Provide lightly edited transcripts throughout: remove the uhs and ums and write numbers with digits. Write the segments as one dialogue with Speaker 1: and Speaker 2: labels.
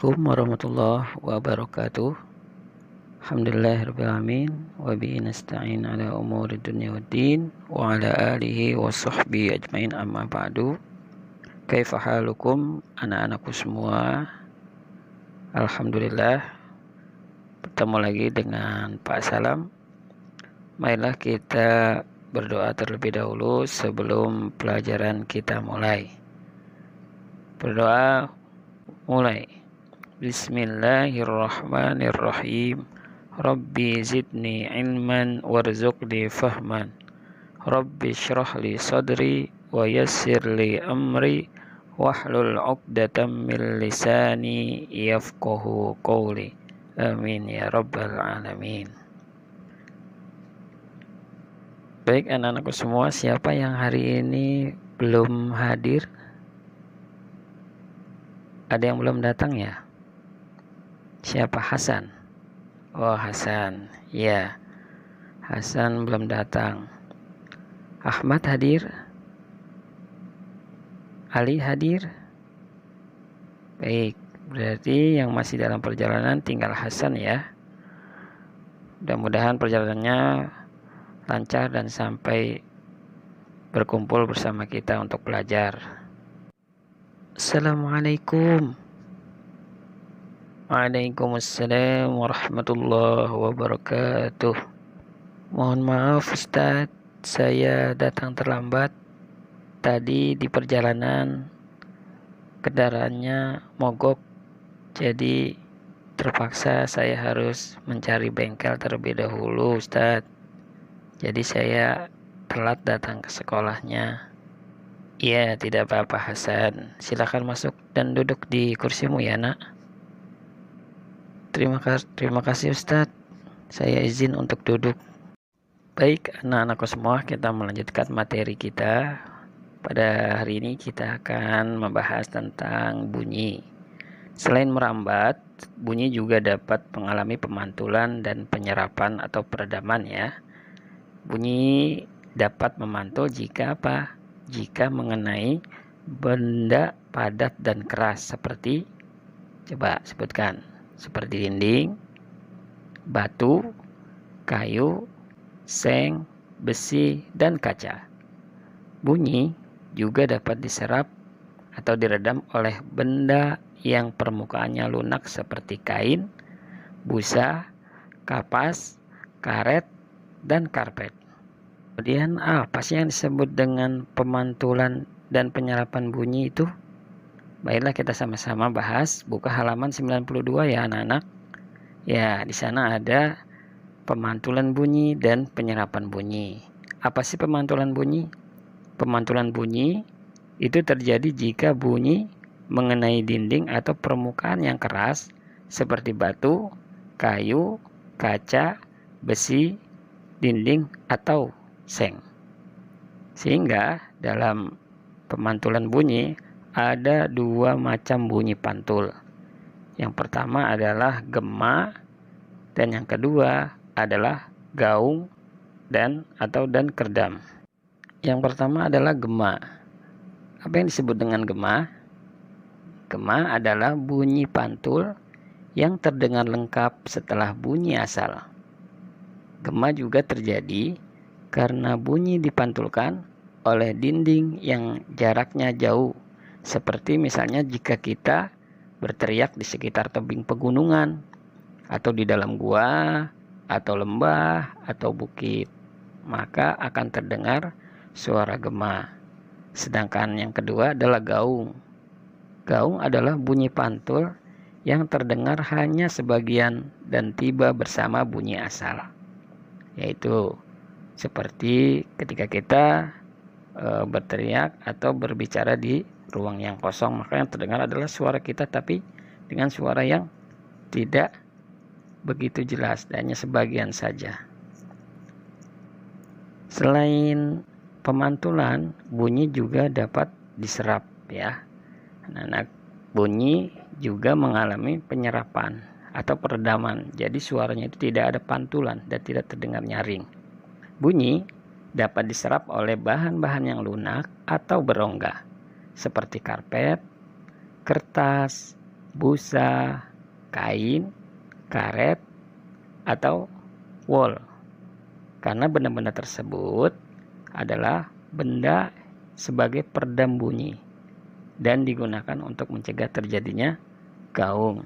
Speaker 1: Assalamualaikum warahmatullahi wabarakatuh. Alhamdulillahirrahmanirrahim. Wa bihi nasta'in ala umuri dunya waddin. Wa ala alihi wa sahbihi ajmain, amma ba'du. Kaifa halukum anak-anakku semua? Alhamdulillah, bertemu lagi dengan Pak Salam. Marilah kita berdoa terlebih dahulu sebelum pelajaran kita mulai. Berdoa mulai. Bismillahirrahmanirrahim. Rabbi zidni ilman warzuqni fahman. Rabbi syrahli sadri wa yassirli amri wahlul 'uqdatam min lisani yafqahu qawli. Amin ya rabbal alamin. Baik anak-anakku semua, siapa yang hari ini belum hadir? Ada yang belum datang ya? Siapa? Hasan? Oh, Hasan. Ya, Hasan belum datang. Ahmad hadir? Ali hadir? Baik, berarti yang masih dalam perjalanan tinggal Hasan ya. Mudah-mudahan perjalanannya lancar dan sampai berkumpul bersama kita untuk belajar. Assalamualaikum. Waalaikumsalam warahmatullahi wabarakatuh. Mohon maaf Ustadz, saya datang terlambat. Tadi di perjalanan kendaraannya mogok, jadi terpaksa saya harus mencari bengkel terlebih dahulu Ustadz. Jadi saya telat datang ke sekolahnya. Iya, tidak apa-apa Hasan. Silakan masuk dan duduk di kursimu ya nak. Terima kasih Ustadz. Saya izin untuk duduk. Baik anak-anakku semua, kita melanjutkan materi kita. Pada hari ini kita akan membahas tentang bunyi. Selain merambat, bunyi juga dapat mengalami pemantulan dan penyerapan atau peredaman ya. Bunyi dapat memantul jika apa? Jika mengenai benda padat dan keras seperti, coba sebutkan, seperti dinding, batu, kayu, seng, besi, dan kaca. Bunyi juga dapat diserap atau diredam oleh benda yang permukaannya lunak seperti kain, busa, kapas, karet, dan karpet. Kemudian apa sih yang disebut dengan pemantulan dan penyerapan bunyi itu? Baiklah kita sama-sama bahas. Buka halaman 92 ya anak-anak. Ya, di sana ada pemantulan bunyi dan penyerapan bunyi. Apa sih pemantulan bunyi? Pemantulan bunyi itu terjadi jika bunyi mengenai dinding atau permukaan yang keras seperti batu, kayu, kaca, besi, dinding, atau seng. Sehingga dalam pemantulan bunyi ada dua macam bunyi pantul. Yang pertama adalah gema dan yang kedua adalah gaung dan kerdam. Yang pertama adalah gema. Apa yang disebut dengan gema? Gema adalah bunyi pantul yang terdengar lengkap setelah bunyi asal. Gema juga terjadi karena bunyi dipantulkan oleh dinding yang jaraknya jauh. Seperti misalnya jika kita berteriak di sekitar tebing pegunungan, atau di dalam gua, atau lembah, atau bukit, maka akan terdengar suara gema. Sedangkan yang kedua adalah gaung. Gaung adalah bunyi pantul yang terdengar hanya sebagian dan tiba bersama bunyi asal. Yaitu seperti ketika kita berteriak atau berbicara di ruang yang kosong, maka yang terdengar adalah suara kita tapi dengan suara yang tidak begitu jelas, hanya sebagian saja. Selain pemantulan, bunyi juga dapat diserap ya. Anak-anak, bunyi juga mengalami penyerapan atau peredaman. Jadi suaranya itu tidak ada pantulan dan tidak terdengar nyaring. Bunyi dapat diserap oleh bahan-bahan yang lunak atau berongga seperti karpet, kertas, busa, kain, karet, atau wol. Karena benda-benda tersebut adalah benda sebagai peredam bunyi dan digunakan untuk mencegah terjadinya gaung.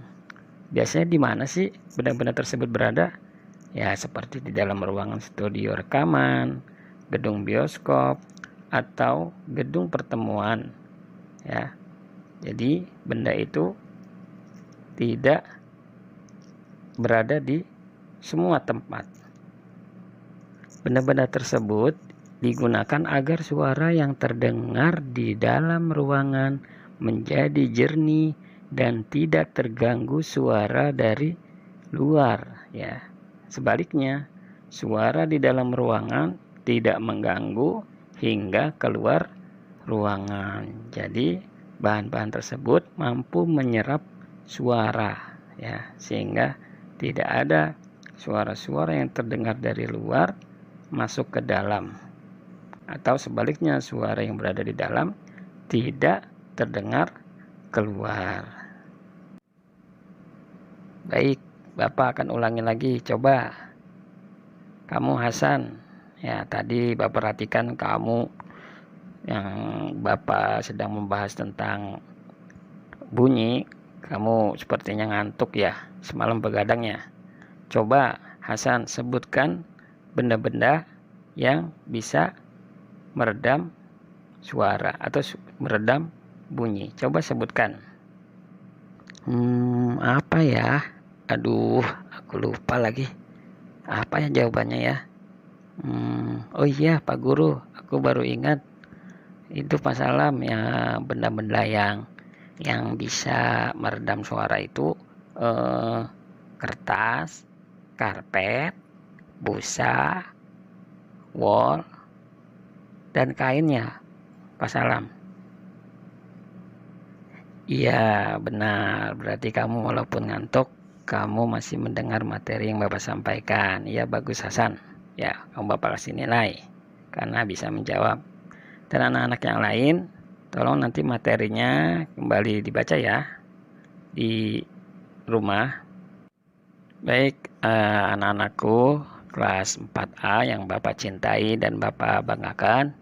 Speaker 1: Biasanya di mana sih benda-benda tersebut berada? Ya, seperti di dalam ruangan studio rekaman, gedung bioskop, atau gedung pertemuan. Ya, jadi benda itu tidak berada di semua tempat. Benda-benda tersebut digunakan agar suara yang terdengar di dalam ruangan menjadi jernih dan tidak terganggu suara dari luar, ya. Sebaliknya, suara di dalam ruangan tidak mengganggu hingga keluar ruangan. Jadi, bahan-bahan tersebut mampu menyerap suara, ya, sehingga tidak ada suara-suara yang terdengar dari luar masuk ke dalam, atau sebaliknya suara yang berada di dalam tidak terdengar keluar. Baik, Bapak akan ulangi lagi. Coba kamu Hasan, ya tadi Bapak perhatikan kamu yang Bapak sedang membahas tentang bunyi, kamu sepertinya ngantuk ya, semalam begadang ya. Coba Hasan sebutkan benda-benda yang bisa meredam suara atau meredam bunyi. Coba sebutkan. Apa ya? Aduh, aku lupa lagi. Apa ya jawabannya ya? Oh iya Pak Guru, aku baru ingat. Itu Pak Salam ya, benda-benda yang bisa meredam suara itu kertas, karpet, busa, wol, dan kainnya, Pak Salam. Iya benar, berarti kamu walaupun ngantuk, kamu masih mendengar materi yang Bapak sampaikan. Iya bagus Hasan. Ya, kamu Bapak kasih nilai karena bisa menjawab. Dan anak-anak yang lain, tolong nanti materinya kembali dibaca ya di rumah. Baik, anak-anakku kelas 4A yang Bapak cintai dan Bapak banggakan.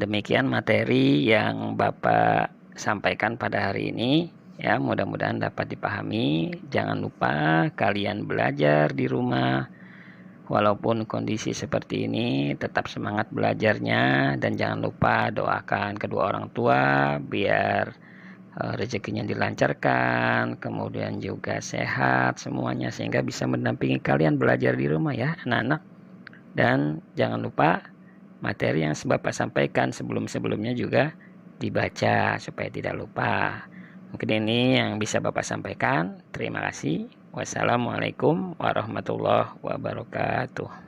Speaker 1: Demikian materi yang Bapak sampaikan pada hari ini, ya mudah-mudahan dapat dipahami. Jangan lupa kalian belajar di rumah walaupun kondisi seperti ini, tetap semangat belajarnya dan jangan lupa doakan kedua orang tua biar rezekinya dilancarkan, kemudian juga sehat semuanya sehingga bisa mendampingi kalian belajar di rumah ya anak-anak. Dan jangan lupa materi yang Bapak sampaikan sebelum-sebelumnya juga dibaca supaya tidak lupa. Mungkin ini yang bisa Bapak sampaikan. Terima kasih. Wassalamualaikum warahmatullahi wabarakatuh.